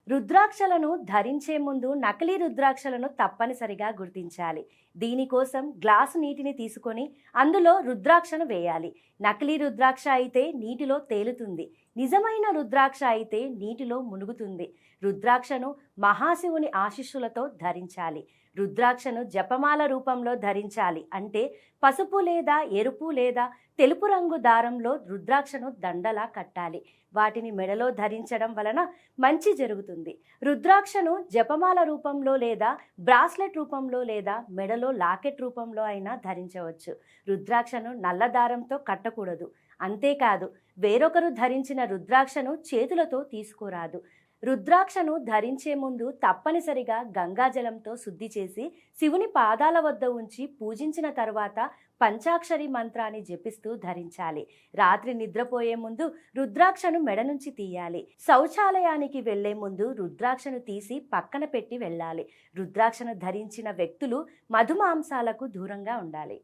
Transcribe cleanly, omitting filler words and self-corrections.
రుద్రాక్షలను ధరించే ముందు నకిలీ రుద్రాక్షలను తప్పనిసరిగా గుర్తించాలి. దీనికోసం గ్లాసు నీటిని తీసుకొని అందులో రుద్రాక్షను వేయాలి. నకిలీ రుద్రాక్ష అయితే నీటిలో తేలుతుంది. నిజమైన రుద్రాక్ష అయితే నీటిలో మునుగుతుంది. రుద్రాక్షను మహాశివుని ఆశీస్సులతో ధరించాలి. రుద్రాక్షను జపమాల రూపంలో ధరించాలి. అంటే పసుపు లేదా ఎరుపు లేదా తెలుపు రంగు దారంలో రుద్రాక్షను దండలా కట్టాలి. వాటిని మెడలో ధరించడం వలన మంచి జరుగుతుంది. రుద్రాక్షను జపమాల రూపంలో లేదా బ్రాస్లెట్ రూపంలో లేదా మెడలో లాకెట్ రూపంలో అయినా ధరించవచ్చు. రుద్రాక్షను నల్ల దారంతో కట్టకూడదు. అంతేకాదు, వేరొకరు ధరించిన రుద్రాక్షను చేతులతో తీసుకోరాదు. రుద్రాక్షను ధరించే ముందు తప్పనిసరిగా గంగాజలంతో శుద్ధి చేసి శివుని పాదాల వద్ద ఉంచి పూజించిన తరువాత పంచాక్షరి మంత్రాన్ని జపిస్తూ ధరించాలి. రాత్రి నిద్రపోయే ముందు రుద్రాక్షను మెడ నుంచి తీయాలి. శౌచాలయానికి వెళ్లే ముందు రుద్రాక్షను తీసి పక్కన పెట్టి వెళ్ళాలి. రుద్రాక్షను ధరించిన వ్యక్తులు మధుమాంసాలకు దూరంగా ఉండాలి.